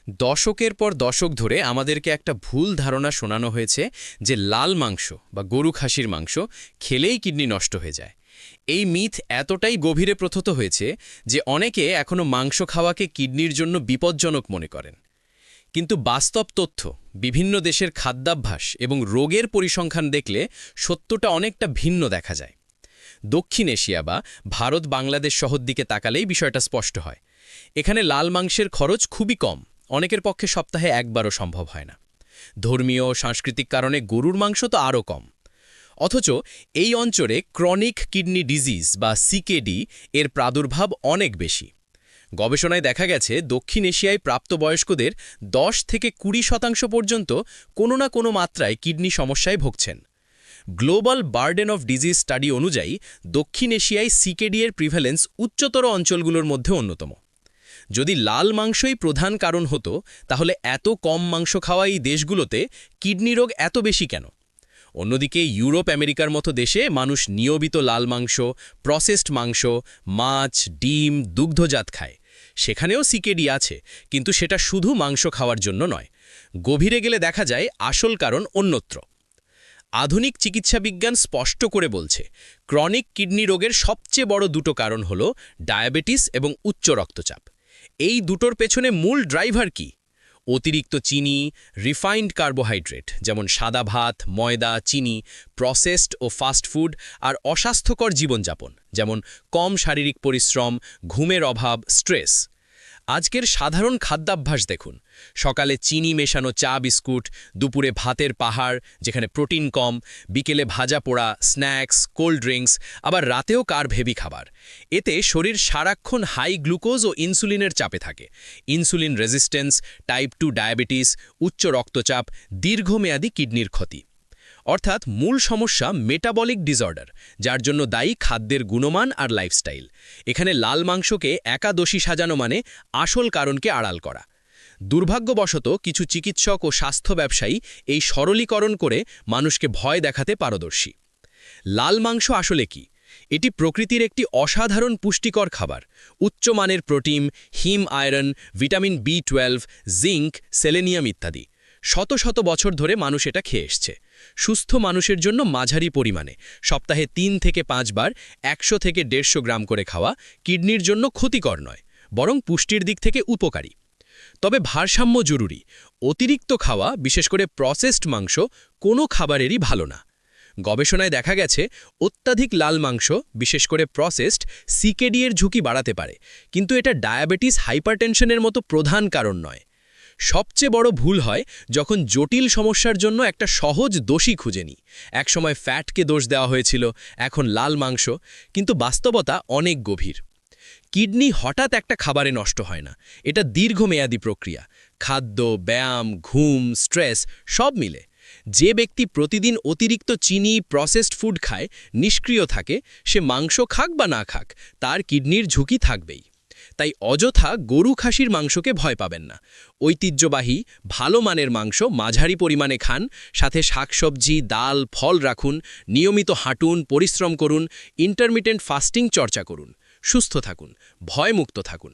দশকের পর দশক ধরে আমাদেরকে একটা ভুল ধারণা শোনানো হয়েছে যে লাল মাংস বা গরু খাসির মাংস খেলেই কিডনি নষ্ট হয়ে যায়। এই মিথ এতটাই গভীরে প্রথত হয়েছে যে অনেকে এখনও মাংস খাওয়াকে কিডনির জন্য বিপজ্জনক মনে করেন। কিন্তু বাস্তব তথ্য, বিভিন্ন দেশের খাদ্যাভ্যাস এবং রোগের পরিসংখ্যান দেখলে সত্যটা অনেকটা ভিন্ন দেখা যায়। দক্ষিণ এশিয়া বা ভারত বাংলাদেশ সহর দিকে তাকালেই বিষয়টা স্পষ্ট হয়। এখানে লাল মাংসের খরচ খুবই কম, অনেকের পক্ষে সপ্তাহে একবারও সম্ভব হয় না। ধর্মীয় সাংস্কৃতিক কারণে গরুর মাংস তো আরও কম। অথচ এই অঞ্চলে ক্রনিক কিডনি ডিজিজ বা সিকেডি এর প্রাদুর্ভাব অনেক বেশি। গবেষণায় দেখা গেছে দক্ষিণ এশিয়ায় প্রাপ্তবয়স্কদের 10 থেকে 20% পর্যন্ত কোনো না কোনো মাত্রায় কিডনি সমস্যায় ভুগছেন। Global burden of disease study অনুযায়ী দক্ষিণ এশিয়ায় সিকেডি এর প্রিভ্যালেন্স উচ্চতর অঞ্চলগুলোর মধ্যে অন্যতম। যদি লাল মাংসই প্রধান কারণ হতো, তাহলে এত কম মাংস খাওয়া এই দেশগুলোতে কিডনি রোগ এত বেশি কেন? অন্যদিকে ইউরোপ আমেরিকার মতো দেশে মানুষ নিয়মিত লাল মাংস, প্রসেসড মাংস, মাছ, ডিম, দুগ্ধজাত খায়। সেখানেও সিকেডি আছে, কিন্তু সেটা শুধু মাংস খাওয়ার জন্য নয়। গভীরে গেলে দেখা যায় আসল কারণ অন্যত্র। আধুনিক চিকিৎসাবিজ্ঞান স্পষ্ট করে বলছে, ক্রনিক কিডনি রোগের সবচেয়ে বড় দুটো কারণ হল ডায়াবেটিস এবং উচ্চ রক্তচাপ। এই দুটোর পেছনে মূল ড্রাইভার কি? অতিরিক্ত চিনি, রিফাইন্ড কার্বোহাইড্রেট যেমন সাদা ভাত, ময়দা, চিনি, প্রসেসড ও ফাস্ট ফুড, আর অস্বাস্থ্যকর জীবনযাপন যেমন কম শারীরিক পরিশ্রম, ঘুমের অভাব, স্ট্রেস। আজকের সাধারণ খাদ্যাভ্যাস দেখুন। সকালে চিনি মেশানো চা বিস্কুট, দুপুরে ভাতের পাহাড় যেখানে প্রোটিন কম, বিকেলে ভাজা পোড়া, স্ন্যাক্স, কোল্ড ড্রিঙ্কস, আবার রাতেও কার্ব হেভি খাবার। এতে শরীর সারাক্ষণ হাই গ্লুকোজ ও ইনসুলিনের চাপে থাকে। ইনসুলিন রেজিস্ট্যান্স, টাইপ 2 ডায়াবেটিস, উচ্চ রক্তচাপ, দীর্ঘমেয়াদী কিডনির ক্ষতি। অর্থাৎ মূল সমস্যা মেটাবলিক ডিসঅর্ডার, যার জন্য দায়ী খাদ্যের গুণমান আর লাইফস্টাইল। এখানে লাল মাংসকে একা দোষী সাজানো মানে আসল কারণকে আড়াল করা। দুর্ভাগ্যবশত কিছু চিকিৎসক ও স্বাস্থ্য ব্যবসায়ী এই সরলীকরণ করে মানুষকে ভয় দেখাতে পারদর্শী। লাল মাংস আসলে কি? এটি প্রকৃতির একটি অসাধারণ পুষ্টিকর খাবার। উচ্চমানের protein, heme iron, vitamin B12, zinc, selenium ইত্যাদি। শত শত বছর ধরে মানুষ এটা খেয়ে এসছে। সুস্থ মানুষের জন্য মাঝারি পরিমাণে, সপ্তাহে 3 থেকে 5 বার 100 থেকে 150 গ্রাম করে খাওয়া কিডনির জন্য ক্ষতিকর নয়, বরং পুষ্টির দিক থেকে উপকারী। তবে ভারসাম্য জরুরি। অতিরিক্ত খাওয়া, বিশেষ করে প্রসেসড মাংস, কোনো খাবারেরই ভালো না। গবেষণায় দেখা গেছে অত্যাধিক লাল মাংস, বিশেষ করে প্রসেসড, সিকেডি এর ঝুঁকি বাড়াতে পারে, কিন্তু এটা ডায়াবেটিস, হাইপারটেনশনের মতো প্রধান কারণ নয়। সবচেয়ে বড় ভুল হয় যখন জটিল সমস্যার জন্য একটা সহজ দোষী খুঁজে নিই। একসময় ফ্যাটকে দোষ দেওয়া হয়েছিল, এখন লাল মাংস, কিন্তু বাস্তবতা অনেক গভীর। কিডনি হঠাৎ একটা খাবারে নষ্ট হয় না, এটা দীর্ঘমেয়াদী প্রক্রিয়া। খাদ্য, ব্যায়াম, ঘুম, স্ট্রেস সব মিলে। যে ব্যক্তি প্রতিদিন অতিরিক্ত চিনি, প্রসেসড ফুড খায়, নিষ্ক্রিয় থাকে, সে মাংস খাক বা না খাক, তার কিডনির ঝুঁকি থাকবেই। তাই অযথা গরু খাসির মাংসকে ভয় পাবেন না। ঐতিহ্যবাহী ভালো মানের মাংস মাঝারি পরিমাণে খান, সাথে শাকসবজি, ডাল, ফল রাখুন, নিয়মিত হাঁটুন, পরিশ্রম করুন, ইন্টারমিটেন্ট ফাস্টিং চর্চা করুন। সুস্থ থাকুন, ভয়মুক্ত থাকুন।